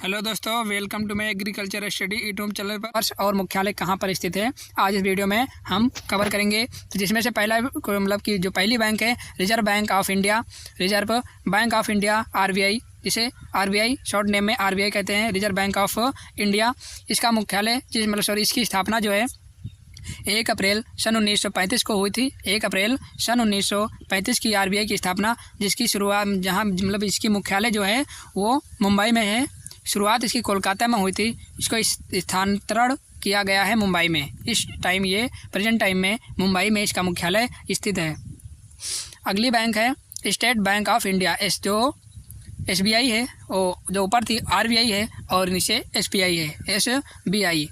Hello दोस्तों, welcome to my agriculture study YouTube channel पर। और मुख्यालय कहाँ पर स्थित है आज इस वीडियो में हम कवर करेंगे। तो जिसमें से पहला मतलब कि जो पहली बैंक है reserve bank of India, reserve bank of India RBI, जिसे RBI शॉर्ट नेम में RBI कहते हैं, रिजर्व बैंक ऑफ इंडिया। इसका मुख्यालय इसकी स्थापना जो है 1 अप्रैल सन 1935 को हुई थी। 1 अप्रैल सन 1935 की RBI की स्थापना, जिसकी शुरुआत जहाँ मतलब इसकी मुख्यालय जो है वो मुंबई में है। शुरुआत इसकी कोलकाता में हुई थी, इसको स्थानांतरण किया गया है मुंबई में। इस टाइम ये प्रेजेंट टाइम में मुंबई में इसका मुख्यालय स्थित है। अगली बैंक है स्टेट बैंक ऑफ इंडिया, जो SBI है, वो जो ऊपर थी RBI है और नीचे SBI है, SBI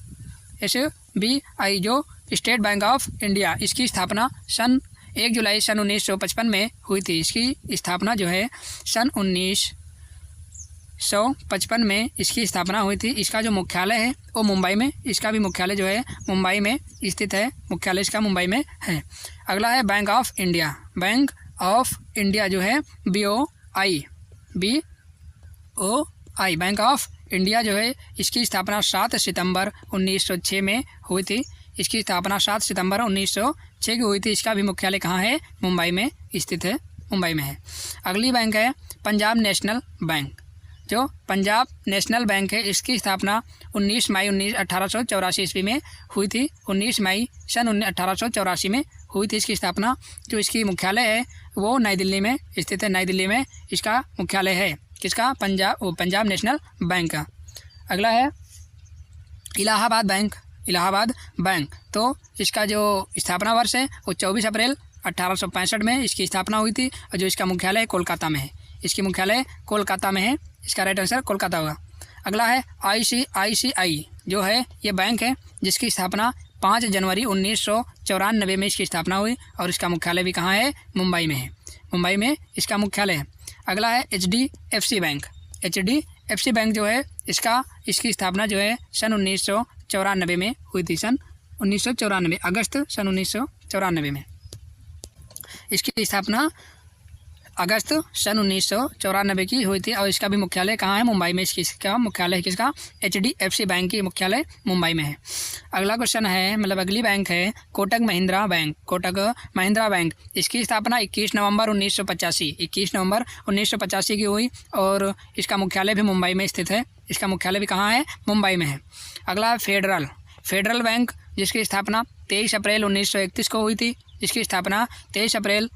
जो स्टेट बैंक ऑफ इंडिया। इसकी स्थापना सन 1 जुलाई सन 1955 में हुई थी। इसकी स्थापना जो है सन 1955 में इसकी स्थापना हुई थी। इसका जो मुख्यालय है वो मुंबई में, इसका भी मुख्यालय जो है मुंबई में स्थित है। मुख्यालय इसका मुंबई में है। अगला है bank of India. Bank of India जो है BOI, बैंक ऑफ इंडिया जो है इसकी स्थापना 7 सितंबर 1906 में हुई थी। इसकी स्थापना 7 सितंबर 1906 की हुई थी। इसका भी मुख्यालय कहाँ है? मुंबई में स्थित है, मुंबई में है। अगली बैंक है पंजाब नेशनल बैंक। जो पंजाब नेशनल बैंक है इसकी स्थापना 19 मई 1884 ईस्वी में हुई थी। 19 मई सन 1884 में हुई थी इसकी स्थापना। जो इसकी मुख्यालय है वो नई दिल्ली में स्थित है। नई दिल्ली में इसका मुख्यालय है। किसका? पंजाब नेशनल बैंक का। अगला है इलाहाबाद बैंक। इलाहाबाद बैंक, तो इसका जो स्थापना वर्ष है वो 24 अप्रैल 1865 में इसकी स्थापना हुई थी। और जो इसका मुख्यालय कोलकाता में है। इसकी मुख्यालय कोलकाता में है। इसका राइट आंसर कोलकाता होगा। अगला है ICICI, जो है ये बैंक है जिसकी स्थापना 5 जनवरी 1994 में इसकी स्थापना हुई। और इसका मुख्यालय भी कहाँ है? मुंबई में है। मुंबई में इसका मुख्यालय है। अगला है HDFC बैंक। HDFC बैंक जो है इसकी स्थापना जो है सन 1994 में हुई थी। सन 1994 अगस्त सन 1994 में इसकी स्थापना अगस्त सन 1994 की हुई थी। और इसका भी मुख्यालय कहाँ है? मुंबई में। इसका मुख्यालय है किसका? HDFC बैंक की मुख्यालय मुंबई में है। अगला क्वेश्चन है अगली बैंक है कोटक महिंद्रा बैंक। कोटक महिंद्रा बैंक, इसकी स्थापना 21 नवंबर 1985 की हुई। और इसका मुख्यालय भी मुंबई में स्थित है। इसका मुख्यालय भी कहाँ है? मुंबई में है। अगला फेडरल बैंक, जिसकी स्थापना 23 अप्रैल 1931 को हुई थी। इसकी स्थापना 23 अप्रैल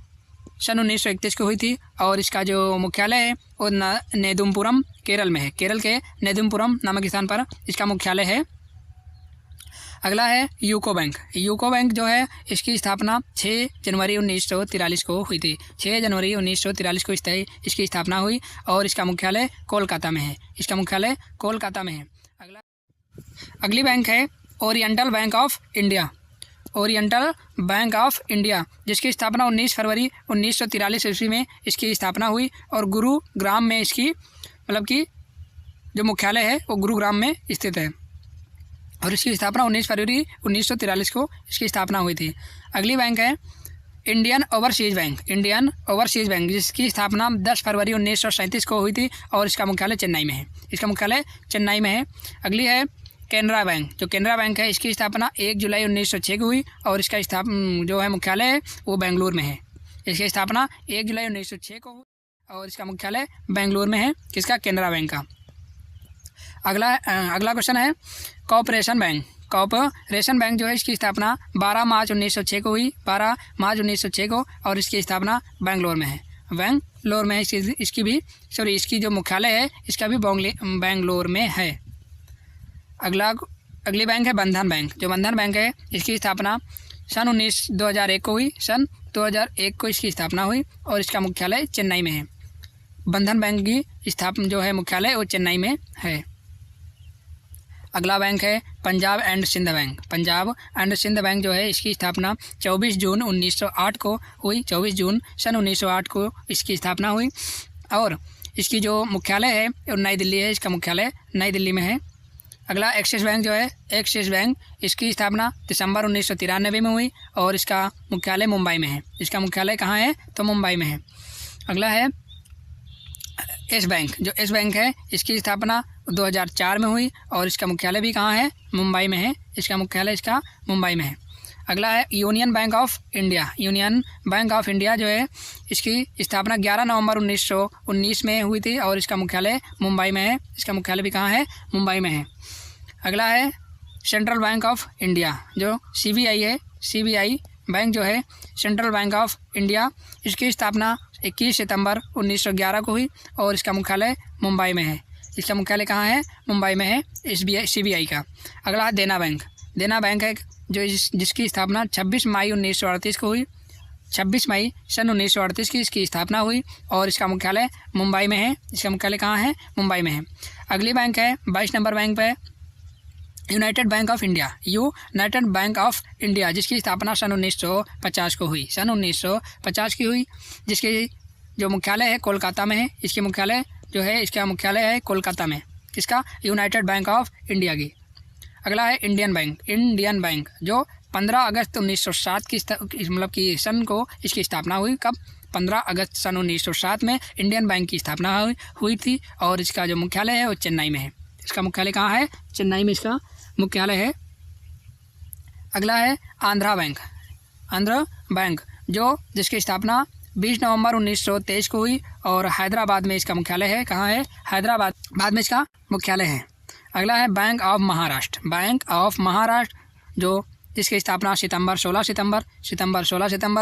सन 1931 को हुई थी। और इसका जो मुख्यालय है वो नेदुमपुरम केरल में है। केरल के नेदुमपुरम नामक स्थान पर इसका मुख्यालय है। अगला है यूको बैंक। यूको बैंक जो है इसकी स्थापना 6 जनवरी 1943 को हुई थी। 6 जनवरी 1943 को इसकी स्थापना हुई। और इसका मुख्यालय कोलकाता में है। इसका मुख्यालय कोलकाता में है। अगली बैंक है oriental bank of India. Oriental bank of India, जिसकी स्थापना 19 फरवरी 1943 ईस्वी में इसकी स्थापना हुई। और गुरुग्राम में इसकी मतलब कि जो मुख्यालय है वो गुरुग्राम में स्थित है। और इसकी स्थापना 19 फरवरी 1943 को इसकी स्थापना हुई थी। अगली बैंक है Indian overseas bank. Indian overseas bank, जिसकी स्थापना 10 फरवरी 1937 को हुई थी। और इसका मुख्यालय चेन्नई में है। इसका मुख्यालय चेन्नई में है। अगली है कैनरा बैंक। जो कैनरा बैंक है इसकी स्थापना 1 जुलाई 1906 को हुई। और इसका जो है मुख्यालय है वो बेंगलुरु में है। इसकी स्थापना 1 जुलाई 1906 को हुई। और इसका मुख्यालय बेंगलुरु में है। किसका? कैनरा बैंक का। अगला क्वेश्चन है कॉर्पोरेशन बैंक। कॉर्पोरेशन बैंक जो है इसकी स्थापना 12 मार्च 1906 को हुई। 12 मार्च 1906 को। और इसकी स्थापना बेंगलुरु में है। बेंगलुरु में इसकी जो मुख्यालय है इसका भी बेंगलुरु में है। अगली बैंक है बंधन बैंक। जो बंधन बैंक है इसकी स्थापना सन 2001 को हुई। सन 2001 को इसकी स्थापना हुई। और इसका मुख्यालय चेन्नई में है। बंधन बैंक की स्थापना जो है मुख्यालय वो चेन्नई में है। अगला बैंक है Punjab and Sind bank. Punjab and Sind bank जो है इसकी स्थापना 24 जून 1908 को हुई। 24 जून सन 1908 को इसकी स्थापना हुई। और इसकी जो मुख्यालय है वो नई दिल्ली है। इसका मुख्यालय नई दिल्ली में है। अगला एक्सिस बैंक जो है एक्सिस बैंक, इसकी स्थापना दिसंबर 1993 में हुई। और इसका मुख्यालय मुंबई में है। इसका मुख्यालय कहाँ है? तो मुंबई में है। अगला है येस बैंक, जो येस बैंक है इसकी स्थापना 2004 में हुई और इसका मुख्यालय भी कहाँ है? मुंबई में है। इसका मुख्यालय इसका मुंबई में है। अगला है union bank of India. Union bank of India जो है इसकी स्थापना 11 नवंबर 1919 में हुई थी और इसका मुख्यालय मुंबई में है। इसका मुख्यालय भी कहाँ है? मुंबई में है। अगला है सेंट्रल बैंक ऑफ इंडिया, जो CBI है। CBI बैंक जो है सेंट्रल बैंक ऑफ इंडिया, इसकी स्थापना 21 सितंबर 1911 को हुई और इसका मुख्यालय मुंबई में है। इसका मुख्यालय कहाँ है? मुंबई में है CBI का। अगला है देना बैंक। देना बैंक है जो जिसकी स्थापना 26 मई 1938 को हुई। 26 मई सन 1938 की इसकी स्थापना हुई और इसका मुख्यालय मुंबई में है। इसका मुख्यालय कहाँ है? मुंबई में है। अगली बैंक है 22 नंबर बैंक पे United bank of India. United bank of India जिसकी स्थापना सन 1950 को हुई। सन 1950 की हुई, जिसकी जो मुख्यालय है कोलकाता में है। इसकी मुख्यालय जो है इसका मुख्यालय है कोलकाता में। किसका? यूनाइटेड बैंक ऑफ इंडिया की। अगला है इंडियन बैंक। इंडियन बैंक जो 15 अगस्त 1907 की मतलब कि सन को इसकी स्थापना हुई। कब? 15 अगस्त सन 1907 में इंडियन बैंक की स्थापना हुई थी और इसका जो मुख्यालय है वो चेन्नई में है। इसका मुख्यालय कहाँ है? चेन्नई में इसका मुख्यालय है। अगला है आंध्रा बैंक। आंध्रा बैंक जो जिसकी स्थापना 20 नवंबर 1923 को हुई और हैदराबाद में इसका मुख्यालय है। कहाँ है? हैदराबाद में इसका मुख्यालय है। अगला है bank of Maharashtra. Bank of Maharashtra जो जिसकी स्थापना सितंबर 16 सितंबर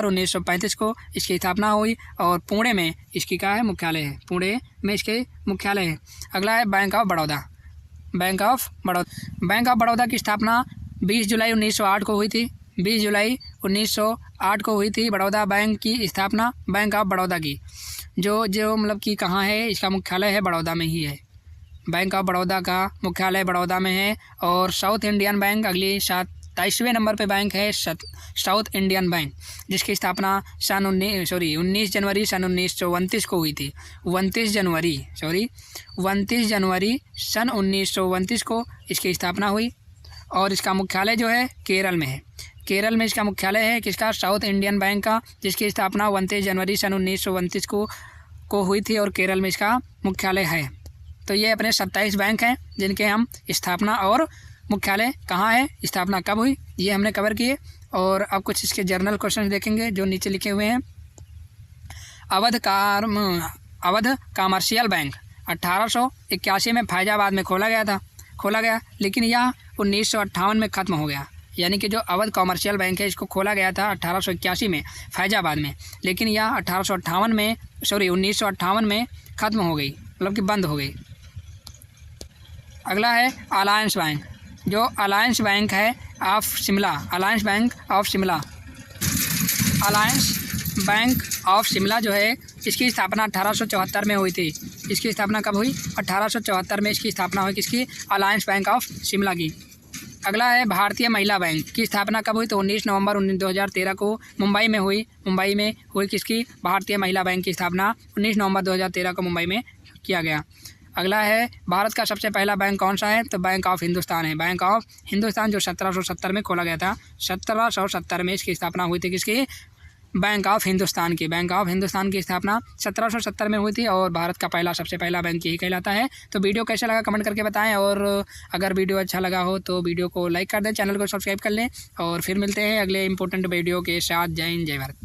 1935 को इसकी स्थापना हुई और पुणे में इसकी क्या है? मुख्यालय है। पुणे में इसके मुख्यालय है। अगला है bank of Baroda. Bank of Baroda की स्थापना 20 जुलाई 1908 को हुई थी। 20 जुलाई 1908 को हुई थी बड़ौदा बैंक की स्थापना, बैंक ऑफ बड़ौदा की। जो मतलब कि कहाँ है? इसका मुख्यालय है बड़ौदा में ही है। बैंक ऑफ बड़ौदा का मुख्यालय बड़ौदा में है। और साउथ इंडियन बैंक अगली 27वें नंबर पे बैंक है साउथ इंडियन बैंक, जिसकी स्थापना 19 जनवरी सन 1929 को हुई थी। 29 जनवरी सन 1929 को इसकी स्थापना हुई और इसका मुख्यालय जो है केरल में है। केरल में इसका मुख्यालय है किसका? साउथ इंडियन बैंक का, जिसकी स्थापना 29 जनवरी सन 1929 को हुई थी और केरल में इसका मुख्यालय है। तो ये अपने 27 बैंक हैं जिनके हम स्थापना और मुख्यालय कहाँ है, स्थापना कब हुई, ये हमने कवर किए। और अब कुछ इसके जर्नल क्वेश्चन देखेंगे जो नीचे लिखे हुए हैं। अवध कमर्शियल बैंक 1881 में फैजाबाद में खोला गया, लेकिन यह 1958 में ख़त्म हो गया। यानी कि जो अवध कमर्शियल बैंक है इसको खोला गया था 1881 में फैजाबाद में, लेकिन यह 1958 में ख़त्म हो गई, मतलब कि बंद हो गई। अगला है अलायंस बैंक। जो अलायंस बैंक है of Shimla, alliance bank of Shimla जो है इसकी स्थापना 1874 में हुई थी। इसकी स्थापना कब हुई? 1874 में इसकी स्थापना हुई। किसकी? अलायंस बैंक ऑफ शिमला की। अगला है भारतीय महिला बैंक की स्थापना कब हुई? तो 19 नवंबर 2013 को मुंबई में हुई। किसकी? भारतीय महिला बैंक की स्थापना 19 नवंबर 2013 को मुंबई में किया गया। अगला है भारत का सबसे पहला बैंक कौन सा है? तो बैंक ऑफ हिंदुस्तान है। बैंक ऑफ हिंदुस्तान जो 1770 में खोला गया था। 1770 में इसकी स्थापना हुई थी। किसकी? बैंक ऑफ हिंदुस्तान की। बैंक ऑफ हिंदुस्तान की स्थापना 1770 में हुई थी और भारत का सबसे पहला बैंक यही कहलाता है। तो वीडियो कैसा लगा कमेंट करके बताएं और अगर वीडियो अच्छा लगा हो तो वीडियो को लाइक कर दें, चैनल को सब्सक्राइब कर लें और फिर मिलते हैं अगले इंपॉर्टेंट वीडियो के साथ। जय हिंद, जय भारत।